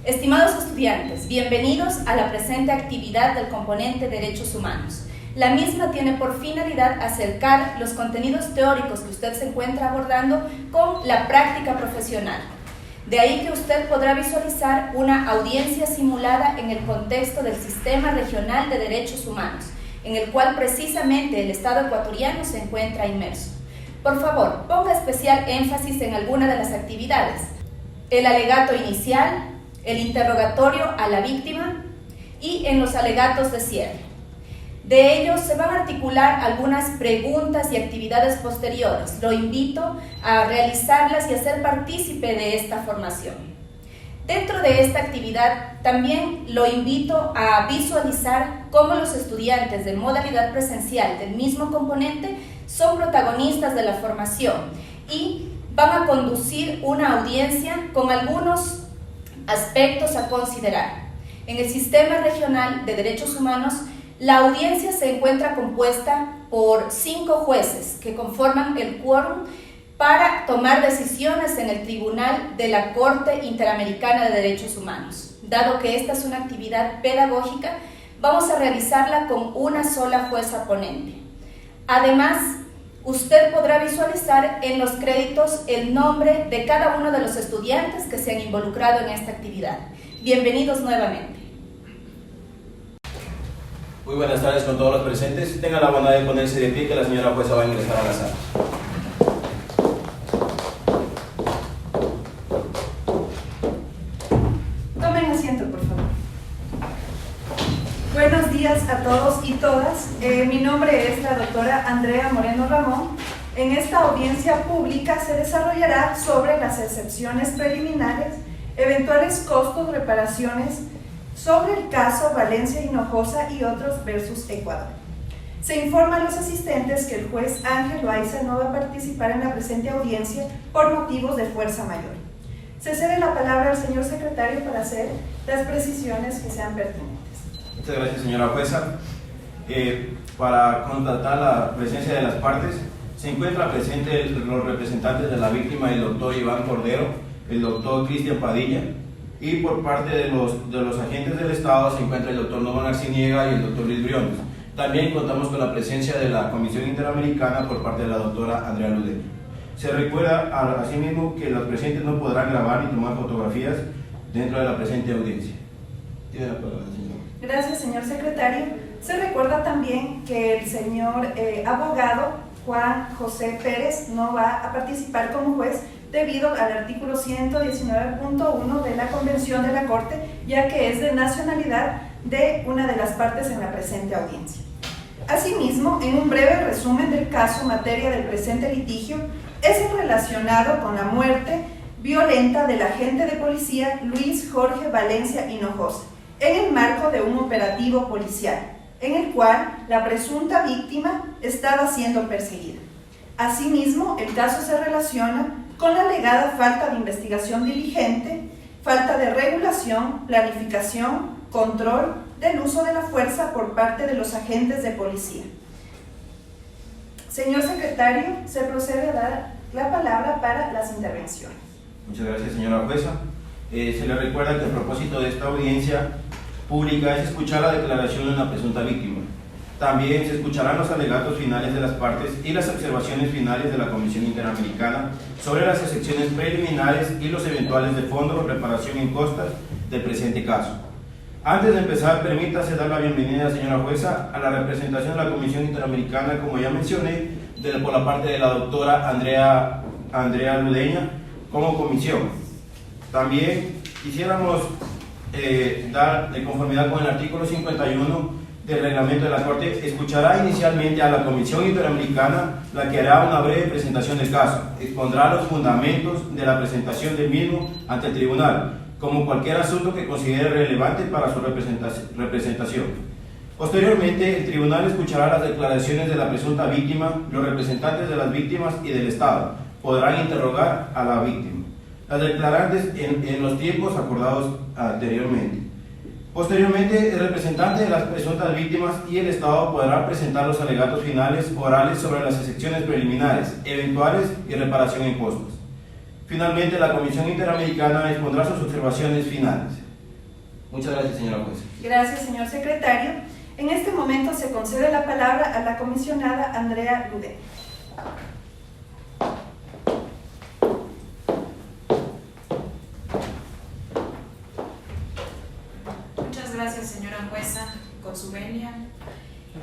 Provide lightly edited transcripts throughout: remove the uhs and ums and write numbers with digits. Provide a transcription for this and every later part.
Estimados estudiantes, bienvenidos a la presente actividad del componente Derechos Humanos. La misma tiene por finalidad acercar los contenidos teóricos que usted se encuentra abordando con la práctica profesional. De ahí que usted podrá visualizar una audiencia simulada en el contexto del Sistema Regional de Derechos Humanos, en el cual precisamente el Estado ecuatoriano se encuentra inmerso. Por favor, ponga especial énfasis en alguna de las actividades: el alegato inicial, el interrogatorio a la víctima y en los alegatos de cierre. De ellos se van a articular algunas preguntas y actividades posteriores. Lo invito a realizarlas y a ser partícipe de esta formación. Dentro de esta actividad también lo invito a visualizar cómo los estudiantes de modalidad presencial del mismo componente son protagonistas de la formación y van a conducir una audiencia con algunos aspectos a considerar. En el Sistema Regional de Derechos Humanos, la audiencia se encuentra compuesta por 5 jueces que conforman el quórum para tomar decisiones en el Tribunal de la Corte Interamericana de Derechos Humanos. Dado que esta es una actividad pedagógica, vamos a realizarla con una sola jueza ponente. Además, usted podrá visualizar en los créditos el nombre de cada uno de los estudiantes que se han involucrado en esta actividad. Bienvenidos nuevamente. Muy buenas tardes con todos los presentes. Tengan la bondad de ponerse de pie, que la señora jueza va a ingresar a la sala. Tomen asiento, por favor. Buenos días a todos y todas. Mi nombre es la doctora Andrea Moreno Ramón. En esta audiencia pública se desarrollará sobre las excepciones preliminares, eventuales costos, reparaciones, sobre el caso Valencia Hinojosa y otros versus Ecuador. Se informa a los asistentes que el juez Ángel Loaiza no va a participar en la presente audiencia por motivos de fuerza mayor. Se cede la palabra al señor secretario para hacer las precisiones que sean pertinentes. Muchas gracias, señora jueza. Para constatar la presencia de las partes, se encuentran presentes los representantes de la víctima, el doctor Iván Cordero, el doctor Cristian Padilla, y por parte de los agentes del Estado se encuentra el doctor Norman Arciniega y el doctor Luis Briones. También contamos con la presencia de la Comisión Interamericana por parte de la doctora Andrea Ludeña. Se recuerda asimismo que los presentes no podrán grabar ni tomar fotografías dentro de la presente audiencia. Tiene la palabra, señor. Gracias, señor secretario. Se recuerda también que el señor abogado Juan José Pérez no va a participar como juez debido al artículo 119.1 de la Convención de la Corte, ya que es de nacionalidad de una de las partes en la presente audiencia. Asimismo, en un breve resumen del caso materia del presente litigio, es el relacionado con la muerte violenta del agente de policía Luis Jorge Valencia Hinojosa, en el marco de un operativo policial, en el cual la presunta víctima estaba siendo perseguida. Asimismo, el caso se relaciona con la alegada falta de investigación diligente, falta de regulación, planificación, control del uso de la fuerza por parte de los agentes de policía. Señor secretario, se procede a dar la palabra para las intervenciones. Muchas gracias, señora jueza. Se le recuerda que el propósito de esta audiencia pública es escuchar la declaración de una presunta víctima. También se escucharán los alegatos finales de las partes y las observaciones finales de la Comisión Interamericana sobre las excepciones preliminares y los eventuales de fondo o reparación en costas del presente caso. Antes de empezar, permítase dar la bienvenida, señora jueza, a la representación de la Comisión Interamericana, como ya mencioné, por la parte de la doctora Andrea Ludeña, como comisión. También quisiéramos dar, de conformidad con el artículo 51 del reglamento de la Corte, escuchará inicialmente a la Comisión Interamericana, la que hará una breve presentación del caso, expondrá los fundamentos de la presentación del mismo ante el tribunal, como cualquier asunto que considere relevante para su representación. Posteriormente, el tribunal escuchará las declaraciones de la presunta víctima, los representantes de las víctimas y del Estado podrán interrogar a la víctima, las declarantes en los tiempos acordados anteriormente. Posteriormente, el representante de las presuntas víctimas y el Estado podrá presentar los alegatos finales orales sobre las excepciones preliminares, eventuales y reparación en costos. Finalmente, la Comisión Interamericana expondrá sus observaciones finales. Muchas gracias, señora jueza. Gracias, señor secretario. En este momento se concede la palabra a la comisionada Andrea Ludeña. Muchas gracias, señora jueza, con su venia.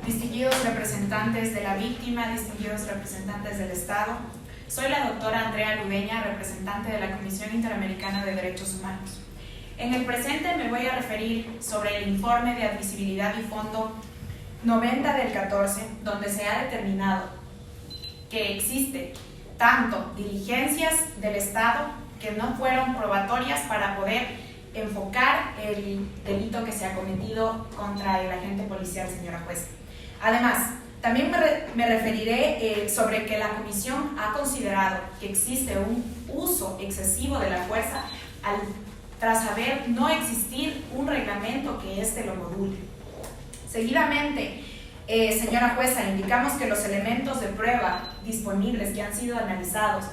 Distinguidos representantes de la víctima, distinguidos representantes del Estado, soy la doctora Andrea Ludeña, representante de la Comisión Interamericana de Derechos Humanos. En el presente me voy a referir sobre el informe de admisibilidad y fondo 90 del 14, donde se ha determinado que existe tanto diligencias del Estado que no fueron probatorias para poder enfocar el delito que se ha cometido contra el agente policial, señora jueza. Además, también me referiré sobre que la comisión ha considerado que existe un uso excesivo de la fuerza tras haber no existir un reglamento que éste lo module. Seguidamente, señora jueza, indicamos que los elementos de prueba disponibles que han sido analizados,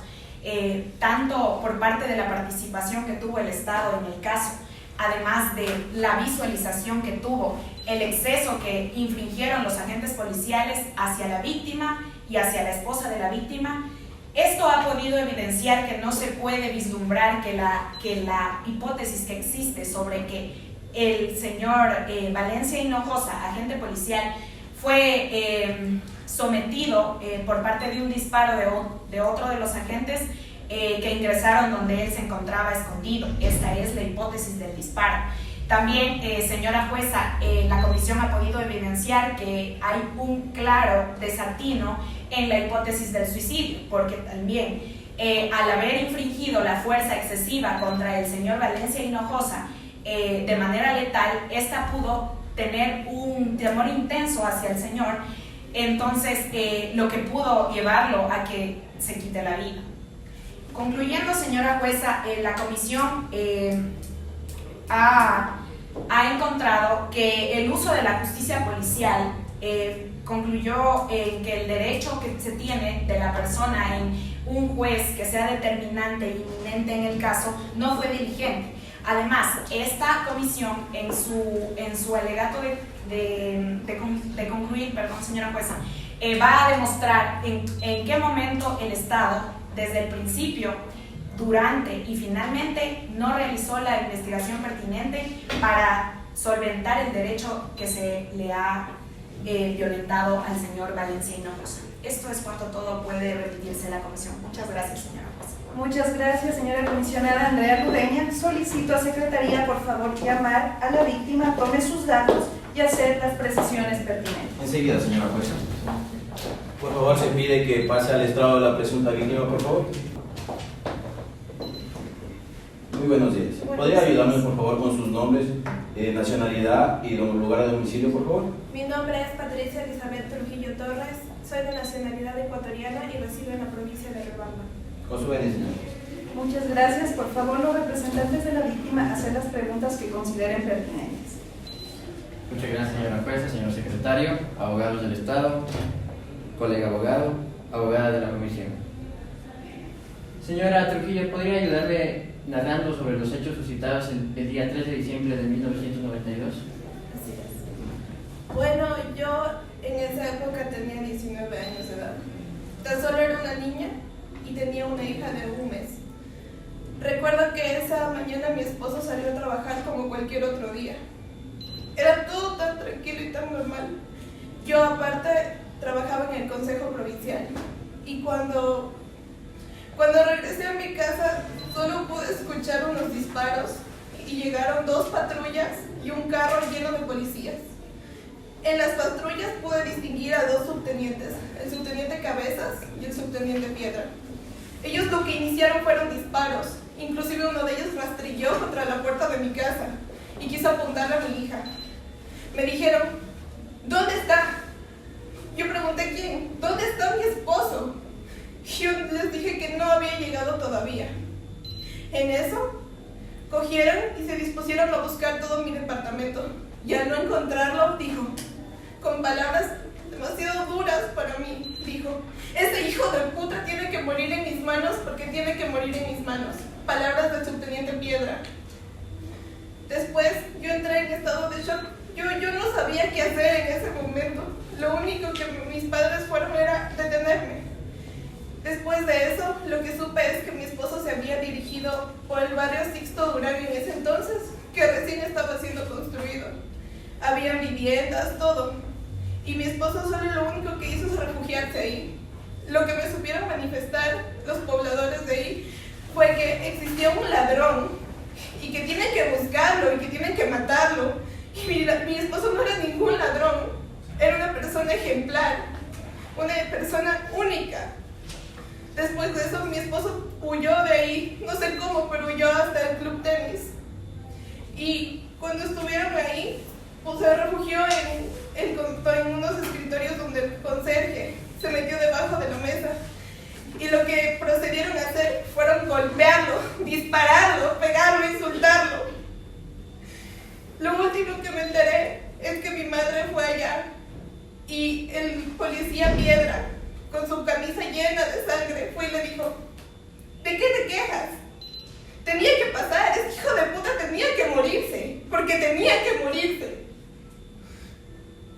tanto por parte de la participación que tuvo el Estado en el caso, además de la visualización que tuvo, el exceso que infringieron los agentes policiales hacia la víctima y hacia la esposa de la víctima, esto ha podido evidenciar que no se puede vislumbrar que la hipótesis que existe sobre que el señor Valencia Hinojosa, agente policial, fue sometido por parte de un disparo de otro de los agentes que ingresaron donde él se encontraba escondido. Esta es la hipótesis del disparo. También, señora jueza, la comisión ha podido evidenciar que hay un claro desatino en la hipótesis del suicidio, porque también al haber infringido la fuerza excesiva contra el señor Valencia Hinojosa de manera letal, esta pudo tener un temor intenso hacia el señor, entonces lo que pudo llevarlo a que se quite la vida. Concluyendo, señora jueza, la comisión ha encontrado que el uso de la justicia policial concluyó que el derecho que se tiene de la persona en un juez que sea determinante e inminente en el caso no fue diligente. Además, esta comisión en su alegato de concluir, señora jueza, va a demostrar en qué momento el Estado, desde el principio, durante y finalmente, no realizó la investigación pertinente para solventar el derecho que se le ha violentado al señor Valencia Hinojosa. Esto es cuanto todo puede remitirse a la comisión. Muchas gracias, señora jueza. Muchas gracias, señora comisionada Andrea Ludeña. Solicito a Secretaría, por favor, llamar a la víctima, tome sus datos y hacer las precisiones pertinentes. Enseguida, señora jueza. Por favor, se pide que pase al estrado de la presunta víctima, por favor. Muy buenos días. ¿Podría ayudarme, por favor, con sus nombres, nacionalidad y lugar de domicilio, por favor? Mi nombre es Patricia Elizabeth Trujillo Torres, soy de nacionalidad ecuatoriana y resido en la provincia de Riobamba. Con su venia, señora. Muchas gracias. Por favor, los representantes de la víctima, hacer las preguntas que consideren pertinentes. Muchas gracias, señora jueza, señor secretario, abogados del Estado, colega abogado, abogada de la comisión. Señora Trujillo, ¿podría ayudarle narrando sobre los hechos suscitados el día 3 de diciembre de 1992? Así es. Bueno, yo en esa época tenía 19 años de edad. Tan solo era una niña y tenía una hija de 1 mes. Recuerdo que esa mañana mi esposo salió a trabajar como cualquier otro día. Era todo tan tranquilo y tan normal. Yo aparte trabajaba en el Consejo Provincial y cuando regresé a mi casa solo pude escuchar unos disparos y llegaron 2 patrullas y un carro lleno de policías. En las patrullas pude distinguir a 2 subtenientes, el subteniente Cabezas y el subteniente Piedra. Ellos lo que iniciaron fueron disparos, inclusive uno de ellos rastrilló contra la puerta de mi casa y quiso apuntarle a mi hija. Me dijeron, ¿dónde está? Yo pregunté quién, ¿dónde está mi esposo? Yo les dije que no había llegado todavía. En eso, cogieron y se dispusieron a buscar todo mi departamento. Y al no encontrarlo, dijo, con palabras demasiado duras para mí, dijo, ese hijo de puta tiene que morir en mis manos porque tiene que morir en mis manos. Palabras del subteniente Piedra. Después yo entré en estado de shock. Yo no sabía qué hacer en ese momento. Lo único que mis padres fueron era detenerme. Después de eso, lo que supe es que mi esposo se había dirigido por el barrio Sixto Durán en ese entonces, que recién estaba siendo construido. Habían viviendas, todo. Y mi esposo solo lo único que hizo es refugiarse ahí. Lo que me supieron manifestar los pobladores de ahí fue que existía un ladrón y que tienen que buscarlo y que tienen que matarlo. Y mi esposo no era ningún ladrón, era una persona ejemplar, una persona única. Después de eso, mi esposo huyó de ahí, no sé cómo, pero huyó hasta el club tenis. Y cuando estuvieron ahí, pues se refugió en unos escritorios donde el conserje se metió debajo de la mesa. Y lo que procedieron a hacer fueron golpearlo, dispararlo, pegarlo, insultarlo. Lo último que me enteré es que mi madre fue allá y el policía Piedra, con su camisa llena de sangre, fue y le dijo: ¿de qué te quejas? Tenía que pasar, ese hijo de puta tenía que morirse, porque tenía que morirse.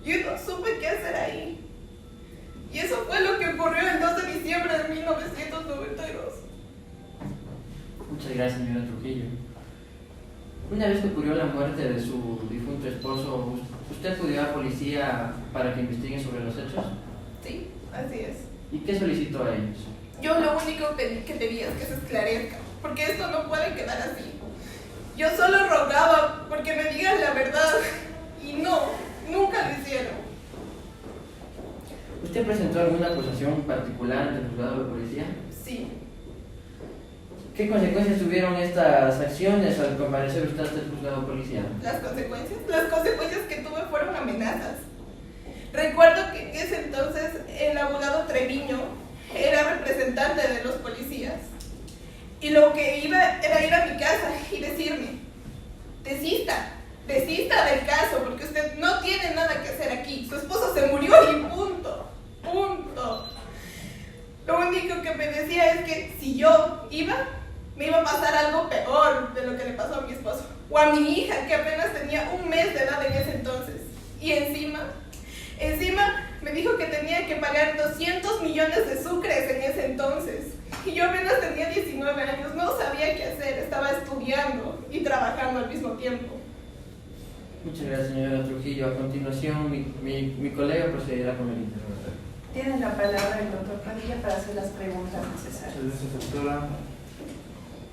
Yo no supe qué hacer ahí. Y eso fue lo que ocurrió el 2 de diciembre de 1992. Muchas gracias, señora Trujillo. Una vez que ocurrió la muerte de su difunto esposo, ¿usted acudió a la policía para que investiguen sobre los hechos? Sí, así es. ¿Y qué solicitó a ellos? Yo lo único que pedía es que se esclarezca, porque esto no puede quedar así. Yo solo rogaba porque me digan la verdad, y no, nunca lo hicieron. ¿Usted presentó alguna acusación particular ante el juzgado de policía? Sí. ¿Qué consecuencias tuvieron estas acciones al comparecer usted ante el juzgado de policía? Las consecuencias que tuve fueron amenazas. Recuerdo que en ese entonces el abogado Treviño era representante de los policías. Y lo que iba era ir a mi casa y decirme: desista del caso, porque usted no tiene nada que hacer aquí. Su esposo se murió y punto. Lo único que me decía es que si yo iba, me iba a pasar algo peor de lo que le pasó a mi esposo. O a mi hija, que apenas tenía 1 mes de edad en ese entonces. Y encima me dijo que tenía que pagar 200 millones de sucres en ese entonces. Y yo apenas tenía 19 años, no sabía qué hacer, estaba estudiando y trabajando al mismo tiempo. Muchas gracias, señora Trujillo. A continuación, mi colega procederá con el interrogatorio. Tiene la palabra el doctor Padilla para hacer las preguntas necesarias. Muchas gracias, doctora.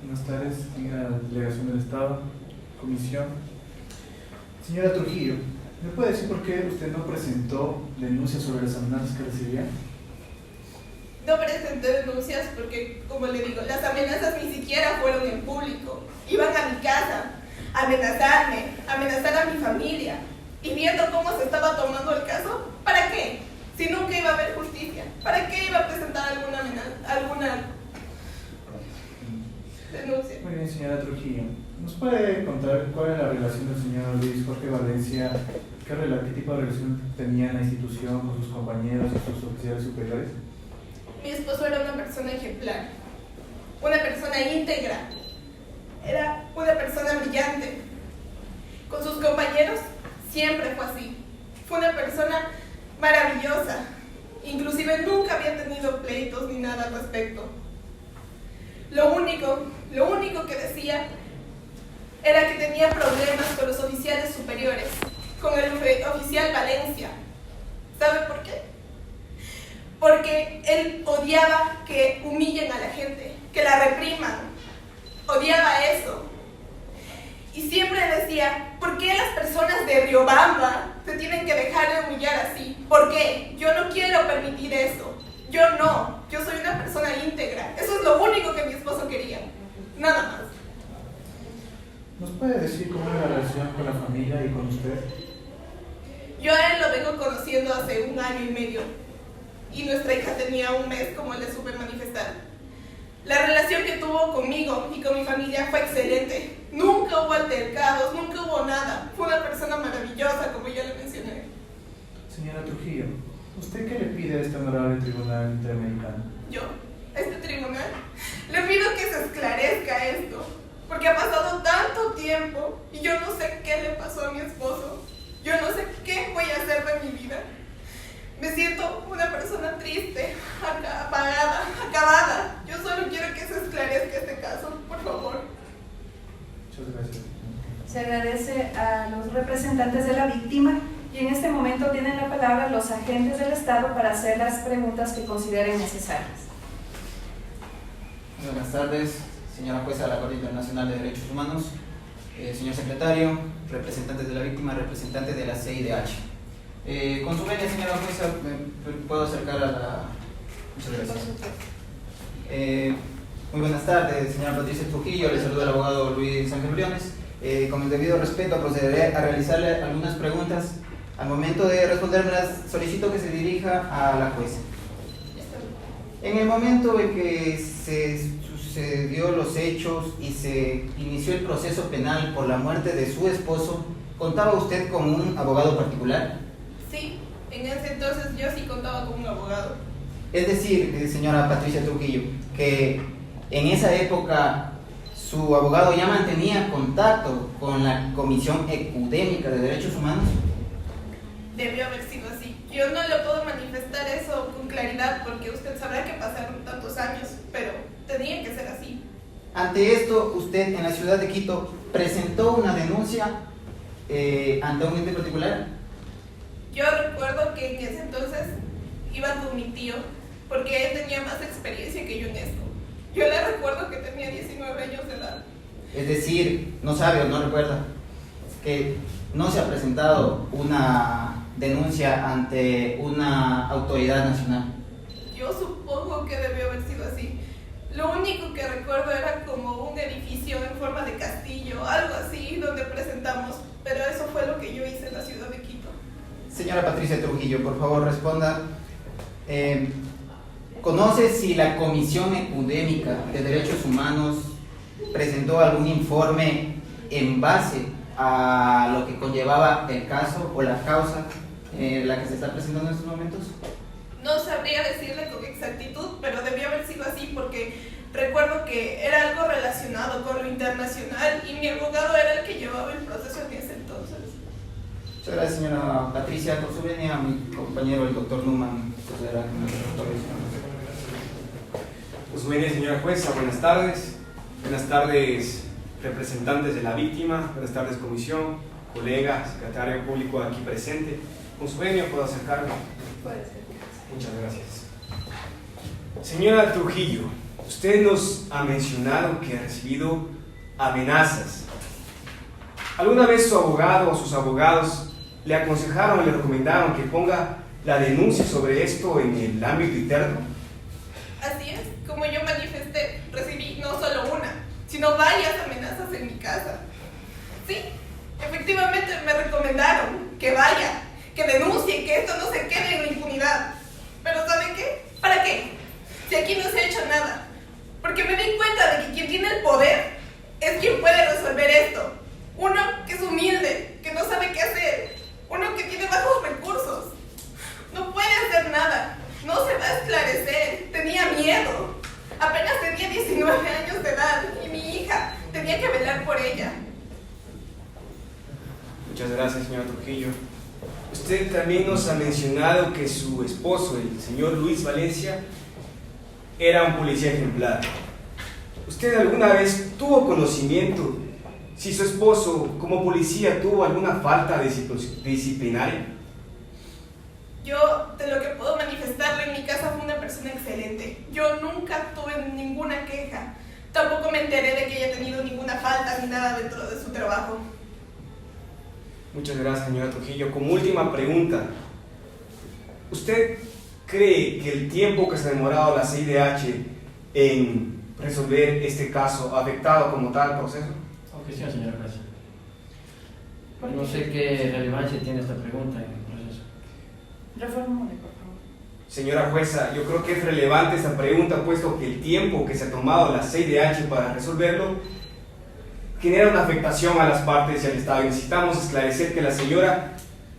Buenas tardes, señora Delegación del Estado, Comisión. Señora Trujillo, ¿me puede decir por qué usted no presentó denuncias sobre las amenazas que recibía? No presenté denuncias porque, como le digo, las amenazas ni siquiera fueron en público. Iban a mi casa a amenazarme, a amenazar a mi familia. Y viendo cómo se estaba tomando el caso, ¿para qué? Si nunca iba a haber justicia, ¿para qué iba a presentar alguna denuncia? Muy bien, señora Trujillo. ¿Nos puede contar cuál es la relación del señor Luis Jorge Valencia? ¿Qué tipo de relación tenía en la institución con sus compañeros y sus oficiales superiores? Mi esposo era una persona ejemplar, una persona íntegra, era una persona brillante. Con sus compañeros siempre fue así. Fue una persona maravillosa. Inclusive nunca había tenido pleitos ni nada al respecto. Lo único que decía era que tenía problemas con los oficiales superiores, con el oficial Valencia. ¿Sabe por qué? Porque él odiaba que humillen a la gente, que la repriman. Odiaba eso. Y siempre decía: ¿por qué las personas de Riobamba se tienen que dejar de humillar así? ¿Por qué? Yo no quiero permitir eso. Yo soy una persona íntegra. Eso es lo único que mi esposo quería. Nada más. ¿Nos puede decir cómo es la relación con la familia y con usted? Yo a él lo vengo conociendo hace 1 año y medio. Y nuestra hija tenía 1 mes, como le supe manifestar. La relación que tuvo conmigo y con mi familia fue excelente. Nunca hubo altercados, nunca hubo nada. Fue una persona maravillosa, como ya le mencioné. Señora Trujillo, ¿usted qué le pide a este honorable tribunal interamericano? Yo, a este tribunal, le pido que se esclarezca esto. Porque ha pasado tanto tiempo y yo no sé qué le pasó a mi esposo. Yo no sé qué voy a hacer de mi vida. Me siento una persona triste, apagada, acabada. Yo solo quiero que se esclarezca este caso, por favor. Muchas gracias. Se agradece a los representantes de la víctima y en este momento tienen la palabra los agentes del Estado para hacer las preguntas que consideren necesarias. Buenas tardes, señora jueza de la Corte Internacional de Derechos Humanos, señor secretario, representantes de la víctima, representantes de la CIDH. Con su venia, señora jueza, ¿me puedo acercar a la...? Muchas gracias. Muy buenas tardes, señora Patricia Trujillo, le saluda el abogado Luis Ángel Briones. Con el debido respeto procederé a realizarle algunas preguntas. Al momento de respondérmelas, solicito que se dirija a la jueza. En el momento en que se sucedió los hechos y se inició el proceso penal por la muerte de su esposo, ¿contaba usted con un abogado particular? Sí, en ese entonces yo sí contaba con un abogado. Es decir, señora Patricia Trujillo, que en esa época su abogado ya mantenía contacto con la Comisión Ecudémica de Derechos Humanos. Debió haber sido así. Yo no le puedo manifestar eso con claridad porque usted sabrá que pasaron tantos años, pero tenía que ser así. Ante esto, usted en la ciudad de Quito presentó una denuncia ante un ente particular. Yo recuerdo que en ese entonces iba con mi tío porque él tenía más experiencia que yo en esto. Yo le recuerdo que tenía 19 años de edad. Es decir, no sabe o no recuerda que no se ha presentado una denuncia ante una autoridad nacional. Yo supongo que debió haber sido así. Lo único que recuerdo era como un edificio en forma de castillo, algo así, donde presentamos, pero eso fue lo que yo hice en la ciudad de Quito. Señora Patricia Trujillo, por favor responda. ¿Conoce si la Comisión Ecudémica de Derechos Humanos presentó algún informe en base a lo que conllevaba el caso o la causa la que se está presentando en estos momentos? No sabría decirle con exactitud, pero debió haber sido así porque recuerdo que era algo relacionado con lo internacional y mi abogado era el que llevaba el proceso en ese entonces. Muchas gracias, señora Patricia. Por su venia, mi compañero, el doctor Numan, procederá con el doctor. Por su venia, señora jueza, buenas tardes. Buenas tardes, representantes de la víctima. Buenas tardes, comisión, colega, secretario público aquí presente. Con su venia, ¿puedo acercarme? Puede ser. Muchas gracias. Señora Trujillo, usted nos ha mencionado que ha recibido amenazas. ¿Alguna vez su abogado o sus abogados le aconsejaron o le recomendaron que ponga la denuncia sobre esto en el ámbito interno? Así es, como yo manifesté, recibí no solo una, sino varias amenazas en mi casa. Sí, efectivamente me recomendaron que vaya, que denuncie, que esto no se quede en la impunidad. Pero ¿saben qué? ¿Para qué? Si aquí no se ha hecho nada. Porque me di cuenta de que quien tiene el poder es quien puede resolver esto. Uno que es humilde, que no sabe qué hacer. Uno que tiene bajos recursos. No puede hacer nada. No se va a esclarecer. Tenía miedo. Apenas tenía 19 años de edad y mi hija tenía que velar por ella. Muchas gracias, señora Trujillo. Usted también nos ha mencionado que su esposo, el señor Luis Valencia, era un policía ejemplar. ¿Usted alguna vez tuvo conocimiento si su esposo, como policía, tuvo alguna falta disciplinaria? Yo, de lo que puedo manifestarle en mi casa, fue una persona excelente. Yo nunca tuve ninguna queja. Tampoco me enteré de que haya tenido ninguna falta ni nada dentro de su trabajo. Muchas gracias, señora Trujillo. Como última pregunta, ¿usted cree que el tiempo que se ha demorado la CIDH en resolver este caso ha afectado como tal el proceso? Objeción, señora jueza. No sé qué relevancia tiene esta pregunta en el proceso. Reformule, por favor. Señora jueza, yo creo que es relevante esta pregunta, puesto que el tiempo que se ha tomado la CIDH para resolverlo genera una afectación a las partes y al Estado. Y necesitamos esclarecer que la señora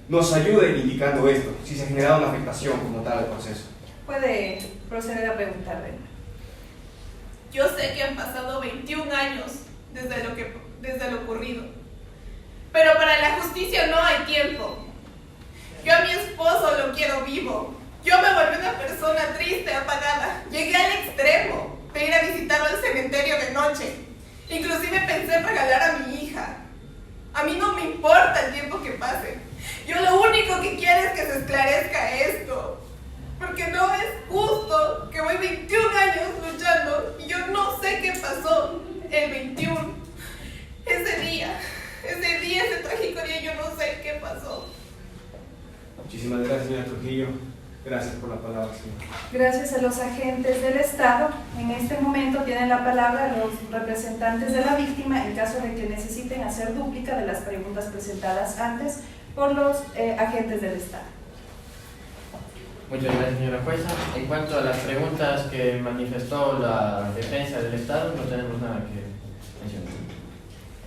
nos ayude indicando esto, si se ha generado una afectación como tal al proceso. Puede proceder a preguntarle. Yo sé que han pasado 21 años desde lo ocurrido. pero para la justicia no hay tiempo. Yo a mi esposo lo quiero vivo. Yo me volví una persona triste, apagada. Llegué al extremo de ir a visitarlo al cementerio de noche. Inclusive pensé en regalar a mi hija. A mí no me importa el tiempo que pase. Yo lo único que quiero es que se esclarezca esto. Porque no es justo que voy 21 años luchando y yo no sé qué pasó el 21. Ese trágico día, yo no sé qué pasó. Muchísimas gracias, señora Trujillo. Gracias por la palabra, señor. Gracias a los agentes del Estado. En este momento tienen la palabra los representantes de la víctima en caso de que necesiten hacer dúplica de las preguntas presentadas antes por los agentes del Estado. Muchas gracias, señora jueza. En cuanto a las preguntas que manifestó la defensa del Estado, no tenemos nada que mencionar.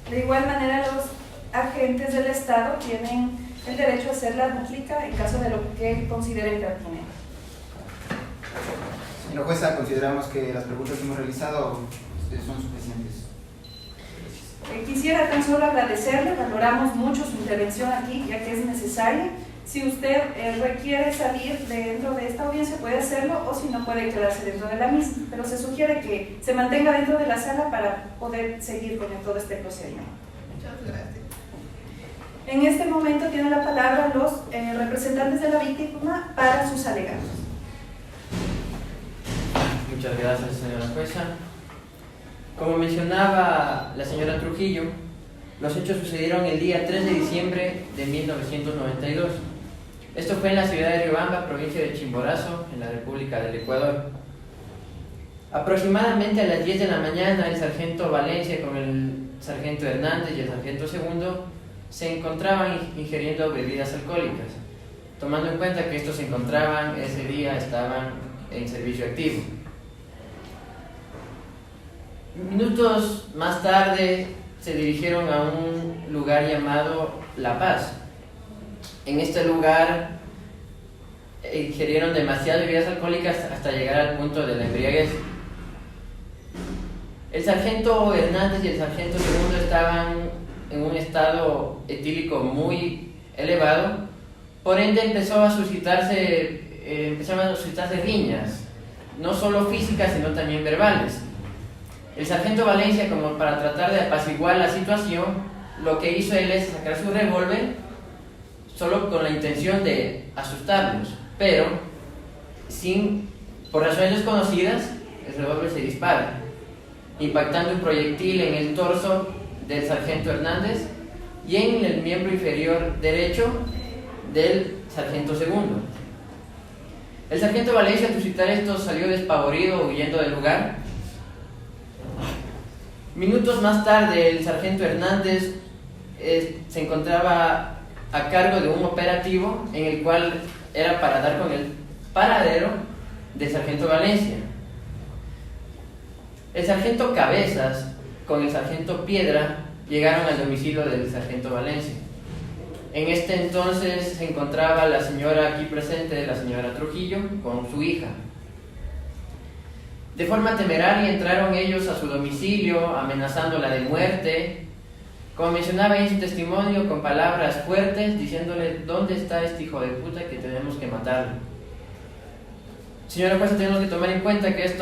De igual manera, los agentes del Estado tienen el derecho a hacer la dúplica en caso de lo que consideren pertinente. Señora jueza, consideramos que las preguntas que hemos realizado son suficientes. Quisiera tan solo agradecerle, valoramos mucho su intervención aquí, ya que es necesaria. Si usted requiere salir dentro de esta audiencia, puede hacerlo, o si no, puede quedarse dentro de la misma. Pero se sugiere que se mantenga dentro de la sala para poder seguir con todo este procedimiento. Muchas gracias. En este momento tienen la palabra los representantes de la víctima para sus alegatos. Muchas gracias, señora jueza. Como mencionaba la señora Trujillo, los hechos sucedieron el día 3 de diciembre de 1992. Esto fue en la ciudad de Riobamba, provincia de Chimborazo, en la República del Ecuador. Aproximadamente a las 10 de la mañana, el sargento Valencia con el sargento Hernández y el sargento Segundo se encontraban ingiriendo bebidas alcohólicas. Tomando en cuenta que estos se encontraban ese día, estaban en servicio activo. Minutos más tarde se dirigieron a un lugar llamado La Paz. En este lugar ingirieron demasiadas bebidas alcohólicas hasta llegar al punto de la embriaguez. El sargento Hernández y el sargento Segundo estaban en un estado etílico muy elevado, por ende empezaron a suscitarse riñas, no solo físicas sino también verbales. El sargento Valencia, como para tratar de apaciguar la situación, lo que hizo él es sacar su revólver solo con la intención de asustarlos, pero por razones desconocidas, el revólver se dispara, impactando un proyectil en el torso del sargento Hernández y en el miembro inferior derecho del sargento Segundo. El sargento Valencia, al suscitar esto, salió despavorido huyendo del lugar. Minutos más tarde, el sargento Hernández se encontraba a cargo de un operativo en el cual era para dar con el paradero del sargento Valencia. El sargento Cabezas con el sargento Piedra llegaron al domicilio del sargento Valencia. En este entonces se encontraba la señora aquí presente, la señora Trujillo, con su hija. De forma temeraria entraron ellos a su domicilio, amenazándola de muerte, como mencionaba en su testimonio, con palabras fuertes, diciéndole: ¿dónde está este hijo de puta que tenemos que matarlo? Señora jueza, tenemos que tomar en cuenta que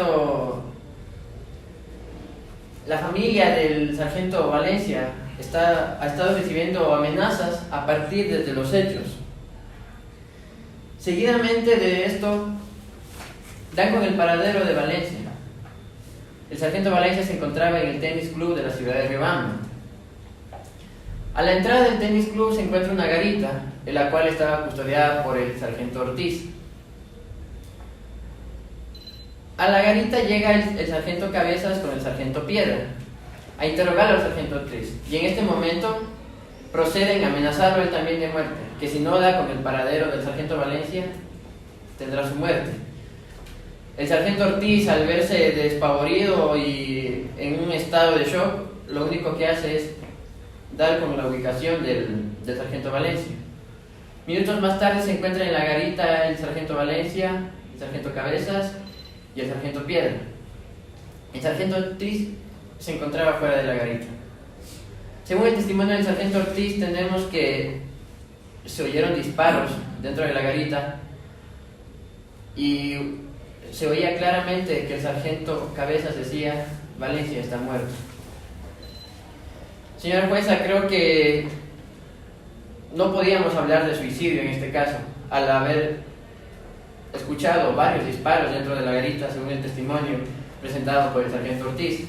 la familia del sargento Valencia ha estado recibiendo amenazas a partir desde los hechos. Seguidamente de esto, dan con el paradero de Valencia. El sargento Valencia se encontraba en el tenis club de la ciudad de Riobamba. A la entrada del tenis club se encuentra una garita, en la cual estaba custodiada por el sargento Ortiz. A la garita llega el sargento Cabezas con el sargento Piedra a interrogar al sargento Ortiz, y en este momento proceden a amenazarlo él también de muerte, que si no da con el paradero del sargento Valencia tendrá su muerte. El sargento Ortiz, al verse despavorido y en un estado de shock, lo único que hace es dar con la ubicación del sargento Valencia. Minutos más tarde se encuentra en la garita el sargento Valencia, el sargento Cabezas y el sargento Piedra. El sargento Ortiz se encontraba fuera de la garita. Según el testimonio del sargento Ortiz, tenemos que se oyeron disparos dentro de la garita y se oía claramente que el sargento Cabezas decía: Valencia está muerto. Señora jueza, creo que no podíamos hablar de suicidio en este caso, al haber escuchado varios disparos dentro de la garita, según el testimonio presentado por el sargento Ortiz.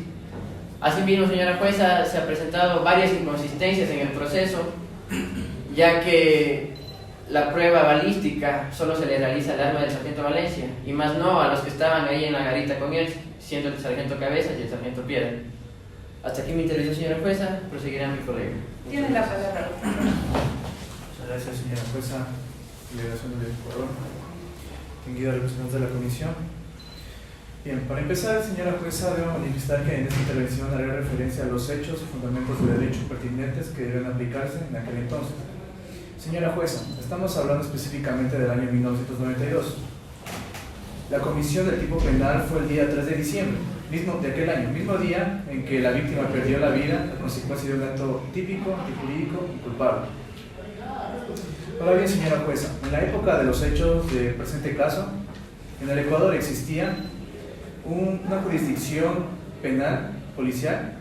Asimismo, señora jueza, se han presentado varias inconsistencias en el proceso, ya que la prueba balística solo se le realiza al arma del sargento Valencia, y más no a los que estaban ahí en la garita con él, siendo el sargento Cabezas y el sargento Piedra. Hasta aquí mi intervención, señora jueza. Proseguirá mi colega. Tiene la palabra. Muchas gracias, señora jueza. Delegación del Ecuador. Distinguida representante de la comisión. Bien, para empezar, señora jueza, debo manifestar que en esta intervención haré referencia a los hechos y fundamentos de derecho pertinentes que deben aplicarse en aquel entonces. Señora jueza, estamos hablando específicamente del año 1992. La comisión del tipo penal fue el día 3 de diciembre de aquel año, mismo día en que la víctima perdió la vida a consecuencia de un acto típico, antijurídico y culpable. Ahora bien, señora jueza, en la época de los hechos del presente caso, en el Ecuador existía una jurisdicción penal policial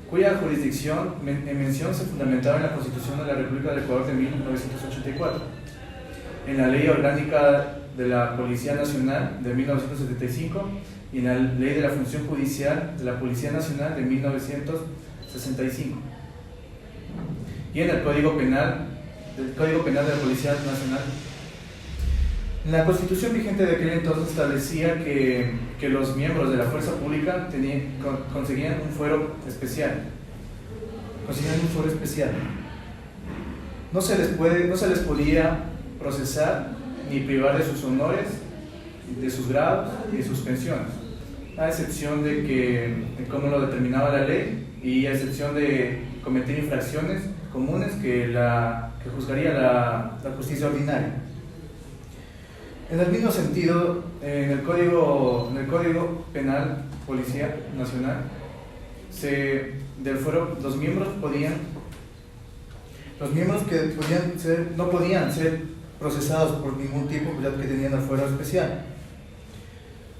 cuya jurisdicción en mención se fundamentaba en la Constitución de la República del Ecuador de 1984, en la Ley Orgánica de la Policía Nacional de 1975 y en la Ley de la Función Judicial de la Policía Nacional de 1965, y en el Código Penal de la Policía Nacional. La Constitución vigente de aquel entonces establecía que los miembros de la fuerza pública conseguían un fuero especial. No se les podía procesar ni privar de sus honores, de sus grados y de sus pensiones, a excepción de cómo lo determinaba la ley y a excepción de cometer infracciones comunes que juzgaría la justicia ordinaria. En el mismo sentido, en el Código Penal Policía Nacional, del fuero, los miembros que no podían ser procesados por ningún tipo, ya que tenían el fuero especial.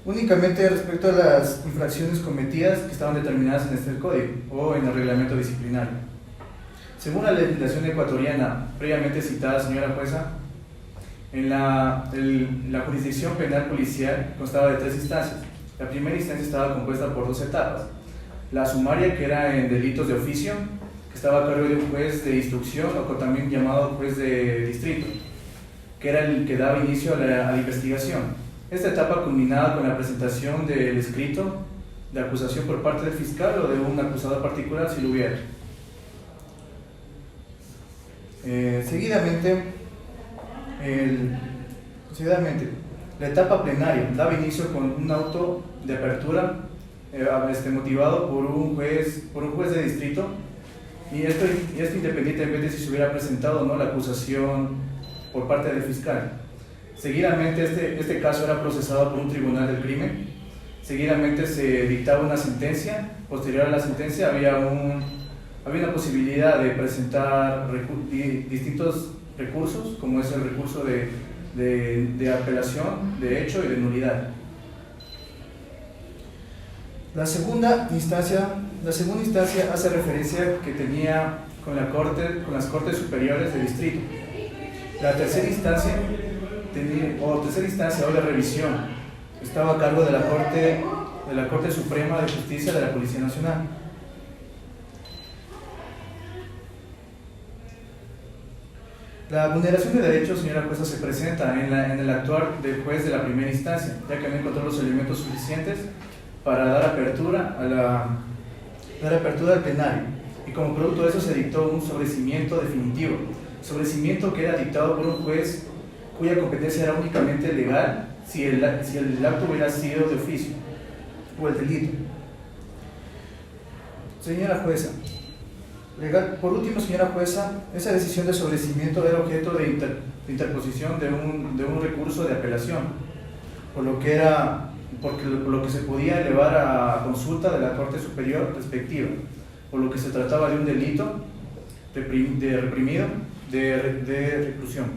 Únicamente respecto a las infracciones cometidas que estaban determinadas en este código o en el reglamento disciplinario. Según la legislación ecuatoriana previamente citada, señora jueza, la jurisdicción penal policial constaba de 3 instancias. La primera instancia estaba compuesta por 2 etapas. La sumaria, que era en delitos de oficio, que estaba a cargo de un juez de instrucción o también llamado juez de distrito, que era el que daba inicio a la investigación. Esta etapa culminaba con la presentación del escrito de acusación por parte del fiscal o de un acusador particular, si lo hubiera. Seguidamente, la etapa plenaria daba inicio con un auto de apertura motivado por un juez de distrito, y esto independientemente de si se hubiera presentado o no la acusación por parte del fiscal. Seguidamente este caso era procesado por un tribunal del crimen. Seguidamente se dictaba una sentencia. Posterior a la sentencia había una posibilidad de presentar distintos recursos, como es el recurso de apelación, de hecho y de nulidad. La segunda instancia hace referencia que tenía con las Cortes Superiores de Distrito. La tercera instancia o de revisión estaba a cargo de la Corte Suprema de Justicia de la Policía Nacional. La vulneración de derechos, señora jueza, se presenta en el actuar del juez de la primera instancia, ya que no encontró los elementos suficientes para dar apertura al plenario, y como producto de eso se dictó un sobreseimiento definitivo, sobreseimiento que era dictado por un juez cuya competencia era únicamente legal si el acto hubiera sido de oficio o el delito. Señora jueza, por último, señora jueza, esa decisión de sobreseimiento era objeto de interposición de un recurso de apelación, por lo que se podía elevar a consulta de la Corte Superior respectiva, por lo que se trataba de un delito de reclusión.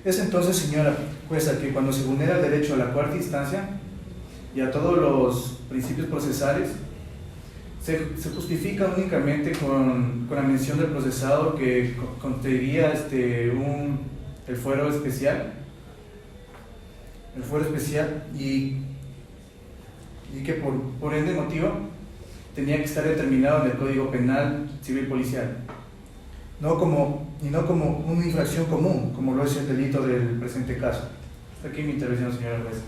Es entonces, señora jueza, que cuando se vulnera el derecho a la cuarta instancia y a todos los principios procesales, se justifica únicamente con la mención del procesado que contendría el fuero especial, y que por ende motivo tenía que estar determinado en el Código Penal Civil Policial, no como una infracción común, como lo es el delito del presente caso. Hasta aquí mi intervención, señora jueza.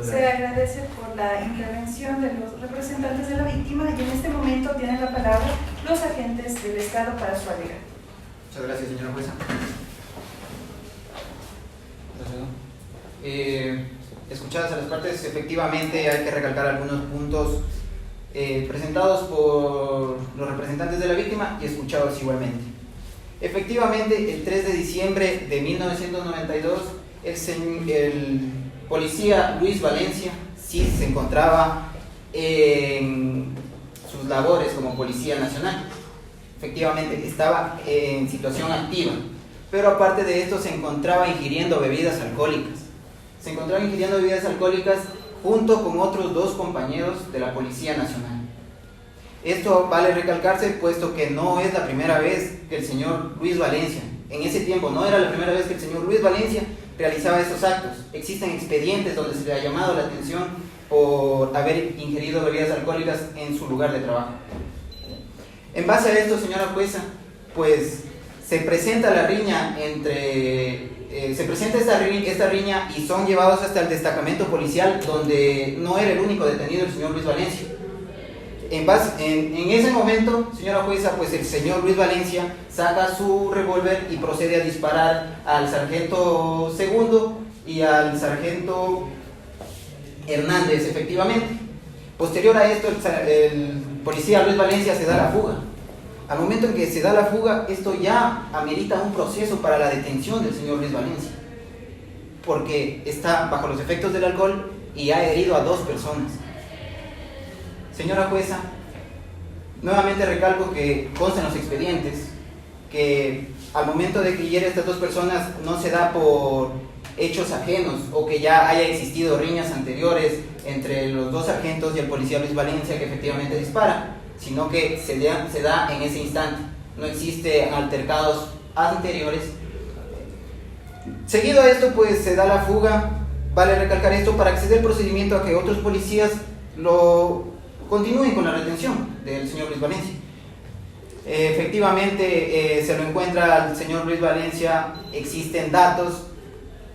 Se agradece por la intervención de los representantes de la víctima y en este momento tienen la palabra los agentes del Estado para su alegato. Muchas gracias, señora jueza. Escuchadas a las partes, efectivamente hay que recalcar algunos puntos presentados por los representantes de la víctima y escuchados igualmente. Efectivamente, el 3 de diciembre de 1992, el policía Luis Valencia sí se encontraba en sus labores como Policía Nacional. Efectivamente, estaba en situación activa, pero aparte de esto se encontraba ingiriendo bebidas alcohólicas. Se encontraba ingiriendo bebidas alcohólicas junto con otros 2 compañeros de la Policía Nacional. Esto vale recalcarse puesto que no es la primera vez que el señor Luis Valencia, en ese tiempo no era la primera vez que el señor Luis Valencia realizaba estos actos. Existen expedientes donde se le ha llamado la atención por haber ingerido bebidas alcohólicas en su lugar de trabajo. En base a esto, señora jueza, pues se presenta la riña esta riña y son llevados hasta el destacamento policial, donde no era el único detenido el señor Luis Valencia. En ese momento, señora jueza, pues el señor Luis Valencia saca su revólver y procede a disparar al sargento Segundo y al sargento Hernández, efectivamente. Posterior a esto, el policía Luis Valencia se da la fuga. Al momento en que se da la fuga, esto ya amerita un proceso para la detención del señor Luis Valencia, porque está bajo los efectos del alcohol y ha herido a 2 personas. Señora jueza, nuevamente recalco que consta en los expedientes que al momento de que hiere a estas 2 personas no se da por hechos ajenos o que ya haya existido riñas anteriores entre los 2 sargentos y el policía Luis Valencia que efectivamente dispara, sino que se da en ese instante. No existen altercados anteriores. Seguido a esto, pues se da la fuga. Vale recalcar esto para acceder al procedimiento a que otros policías continúen con la retención del señor Luis Valencia. Efectivamente, se lo encuentra al señor Luis Valencia. Existen datos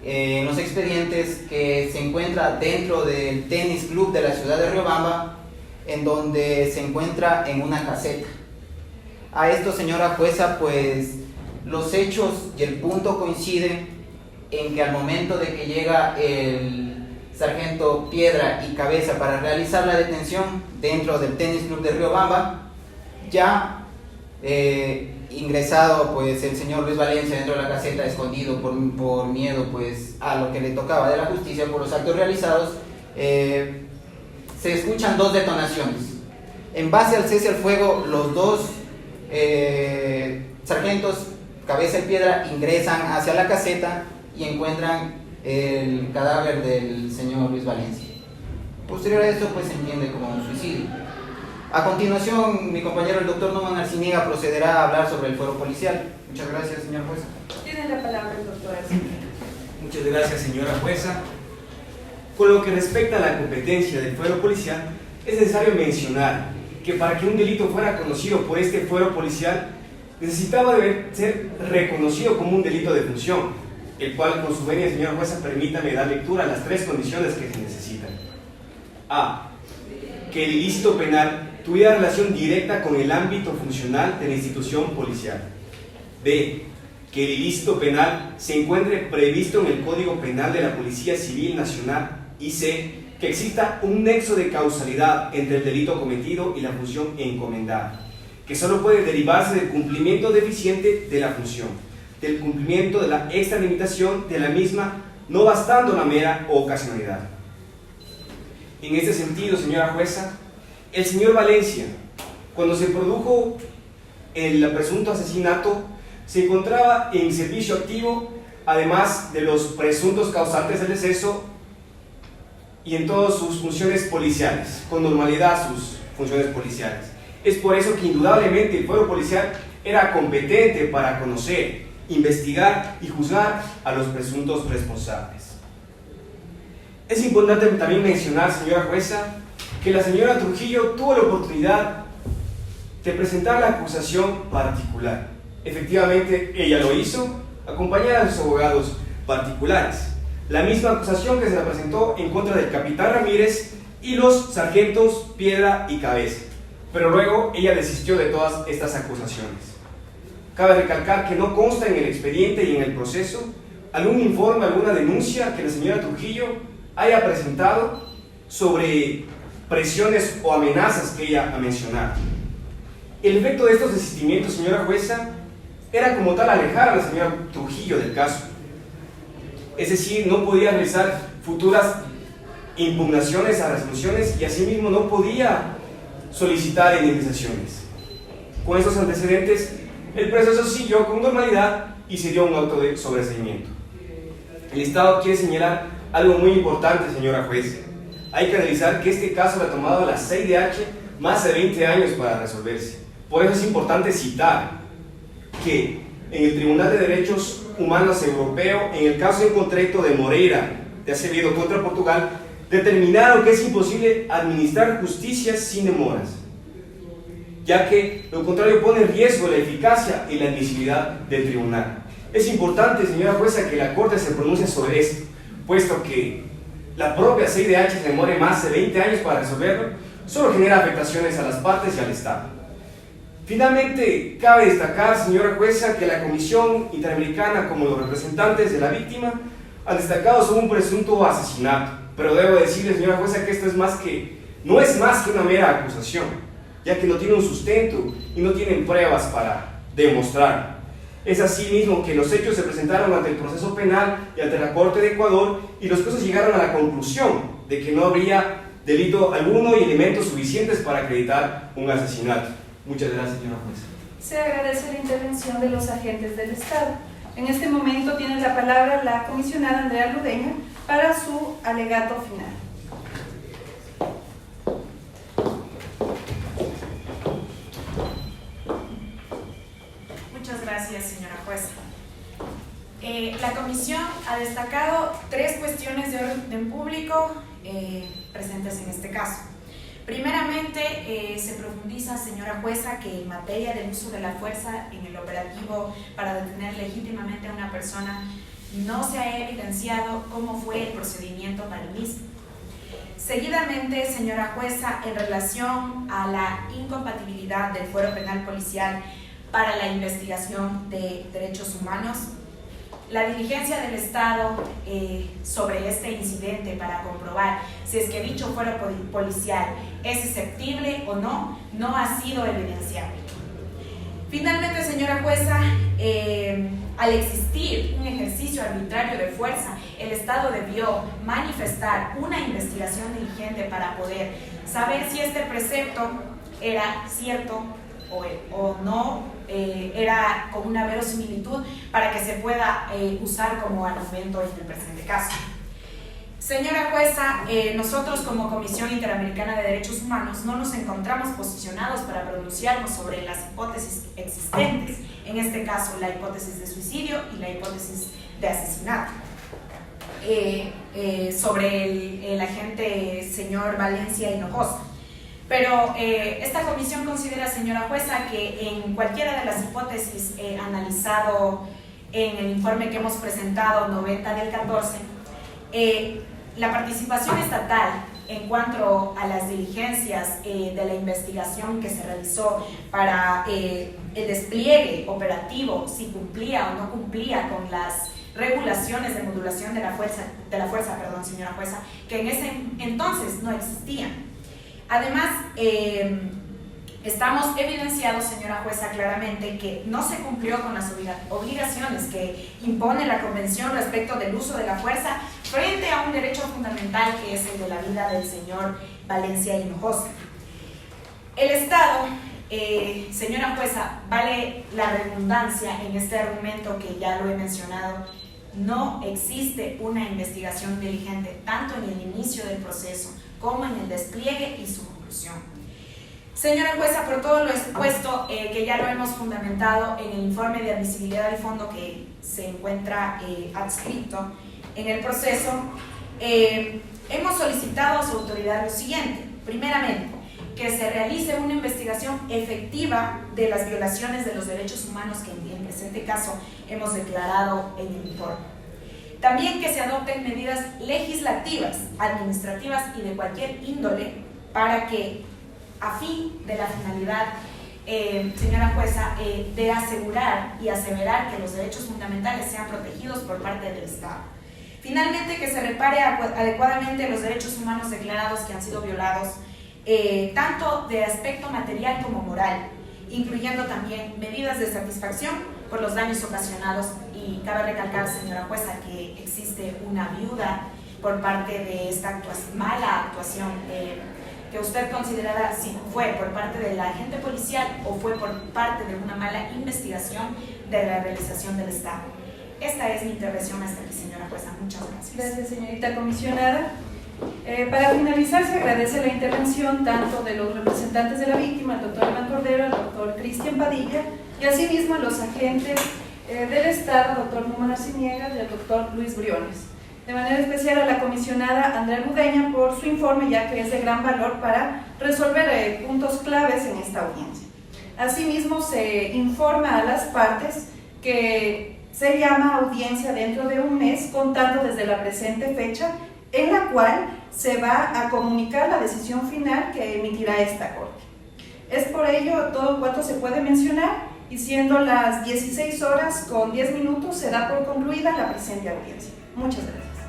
en los expedientes que se encuentra dentro del tenis club de la ciudad de Riobamba, en donde se encuentra en una caseta. A esto, señora jueza, pues los hechos y el punto coinciden en que al momento de que llega el sargento Piedra y Cabeza para realizar la detención dentro del tenis club de Riobamba, ya ingresado pues el señor Luis Valencia dentro de la caseta, escondido por miedo pues a lo que le tocaba de la justicia por los actos realizados, se escuchan 2 detonaciones. En base al cese al fuego, los 2 sargentos Cabeza y Piedra ingresan hacia la caseta y encuentran el cadáver del señor Luis Valencia. Posterior a esto, pues se entiende como un suicidio. A continuación, mi compañero el doctor Numan Arciniega procederá a hablar sobre el fuero policial. Muchas gracias, señor juez. Tiene la palabra el doctor Arciniega. Muchas gracias, señora jueza. Con lo que respecta a la competencia del fuero policial, es necesario mencionar que para que un delito fuera conocido por este fuero policial, necesitaba ser reconocido como un delito de función, el cual, con su venia, señora jueza, permítame dar lectura a las 3 condiciones que se necesitan. A. Que el ilícito penal tuviera relación directa con el ámbito funcional de la institución policial. B. Que el ilícito penal se encuentre previsto en el Código Penal de la Policía Civil Nacional. Y C. Que exista un nexo de causalidad entre el delito cometido y la función encomendada, que solo puede derivarse del cumplimiento deficiente de la función, del cumplimiento de la extralimitación de la misma, no bastando la mera ocasionalidad. En este sentido, señora jueza, el señor Valencia cuando se produjo el presunto asesinato, se encontraba en servicio activo, además de los presuntos causantes del deceso, y en todas sus funciones policiales, con normalidad sus funciones policiales. Es por eso que indudablemente el fuero policial era competente para conocer, investigar y juzgar a los presuntos responsables. Es importante también mencionar, señora jueza, que la señora Trujillo tuvo la oportunidad de presentar la acusación particular. Efectivamente, ella lo hizo, acompañada de sus abogados particulares. La misma acusación que se la presentó en contra del capitán Ramírez y los sargentos Piedra y Cabeza. Pero luego ella desistió de todas estas acusaciones. Cabe recalcar que no consta en el expediente y en el proceso algún informe, alguna denuncia que la señora Trujillo haya presentado sobre presiones o amenazas que ella ha mencionado. El efecto de estos desistimientos, señora jueza, era como tal alejar a la señora Trujillo del caso. Es decir, no podía realizar futuras impugnaciones a resoluciones y asimismo no podía solicitar indemnizaciones. Con estos antecedentes, el proceso siguió con normalidad y se dio un auto de sobreseimiento. El Estado quiere señalar algo muy importante, señora jueza. Hay que analizar que este caso le ha tomado a la CIDH más de 20 años para resolverse. Por eso es importante citar que en el Tribunal de Derechos Humanos Europeo, en el caso en concreto de Moreira de Acevedo contra Portugal, determinaron que es imposible administrar justicia sin demoras, ya que lo contrario pone en riesgo la eficacia y la admisibilidad del tribunal. Es importante, señora jueza, que la Corte se pronuncie sobre esto, puesto que la propia CIDH se demore más de 20 años para resolverlo, solo genera afectaciones a las partes y al Estado. Finalmente, cabe destacar, señora jueza, que la Comisión Interamericana, como los representantes de la víctima, han destacado sobre un presunto asesinato. Pero debo decirle, señora jueza, que esto no es más que una mera acusación, ya que no tiene un sustento y no tienen pruebas para demostrar. Es así mismo que los hechos se presentaron ante el proceso penal y ante la Corte de Ecuador, y los jueces llegaron a la conclusión de que no habría delito alguno y elementos suficientes para acreditar un asesinato. Muchas gracias, señora jueza. Se agradece la intervención de los agentes del Estado. En este momento tiene la palabra la comisionada Andrea Ludeña para su alegato final. Muchas gracias, señora jueza. La comisión ha destacado 3 cuestiones de orden público presentes en este caso. Primeramente, se profundiza, señora jueza, que en materia del uso de la fuerza en el operativo para detener legítimamente a una persona no se ha evidenciado cómo fue el procedimiento para el mismo. Seguidamente, señora jueza, en relación a la incompatibilidad del fuero penal policial para la investigación de derechos humanos, la diligencia del Estado sobre este incidente para comprobar si es que dicho fuero policial es susceptible o no, no ha sido evidenciable. Finalmente, señora jueza, al existir un ejercicio arbitrario de fuerza, el Estado debió manifestar una investigación diligente para poder saber si este precepto era cierto o no, era con una verosimilitud para que se pueda usar como argumento en el presente caso. Señora jueza, nosotros como Comisión Interamericana de Derechos Humanos no nos encontramos posicionados para pronunciarnos sobre las hipótesis existentes, en este caso la hipótesis de suicidio y la hipótesis de asesinato. Sobre el agente señor Valencia Hinojosa. Pero esta comisión considera, señora jueza, que en cualquiera de las hipótesis analizado en el informe que hemos presentado, 90 del 14, la participación estatal en cuanto a las diligencias de la investigación que se realizó para el despliegue operativo, si cumplía o no cumplía con las regulaciones de modulación de la fuerza, señora jueza, que en ese entonces no existían. Además, estamos evidenciados, señora jueza, claramente que no se cumplió con las obligaciones que impone la Convención respecto del uso de la fuerza frente a un derecho fundamental que es el de la vida del señor Valencia Hinojosa. El Estado Señora jueza, vale la redundancia en este argumento que ya lo he mencionado, no existe una investigación diligente tanto en el inicio del proceso como en el despliegue y su conclusión. Señora jueza, por todo lo expuesto, que ya lo hemos fundamentado en el informe de admisibilidad de fondo que se encuentra adscrito en el proceso, hemos solicitado a su autoridad lo siguiente. Primeramente, que se realice una investigación efectiva de las violaciones de los derechos humanos que en el presente caso hemos declarado en el informe. También que se adopten medidas legislativas, administrativas y de cualquier índole para que, a fin de la finalidad, señora jueza, de asegurar y aseverar que los derechos fundamentales sean protegidos por parte del Estado. Finalmente, que se repare adecuadamente los derechos humanos declarados que han sido violados, tanto de aspecto material como moral, incluyendo también medidas de satisfacción por los daños ocasionados. Y cabe recalcar, señora jueza, que existe una viuda por parte de esta mala actuación que usted considerará si fue por parte del agente policial o fue por parte de una mala investigación de la realización del Estado. Esta es mi intervención hasta aquí, señora jueza. Muchas gracias. Gracias, señorita comisionada. Para finalizar, se agradece la intervención tanto de los representantes de la víctima, el doctor Iván Cordero, el doctor Cristian Padilla, y asimismo los agentes del Estado, el doctor Número Arciniegas y el doctor Luis Briones. De manera especial a la comisionada Andrea Ludeña por su informe, ya que es de gran valor para resolver puntos claves en esta audiencia. Asimismo, se informa a las partes que se llama audiencia dentro de un mes, contando desde la presente fecha, en la cual se va a comunicar la decisión final que emitirá esta Corte. Es por ello todo cuanto se puede mencionar, y siendo las 16 horas con 10 minutos, se da por concluida la presente audiencia. Muchas gracias.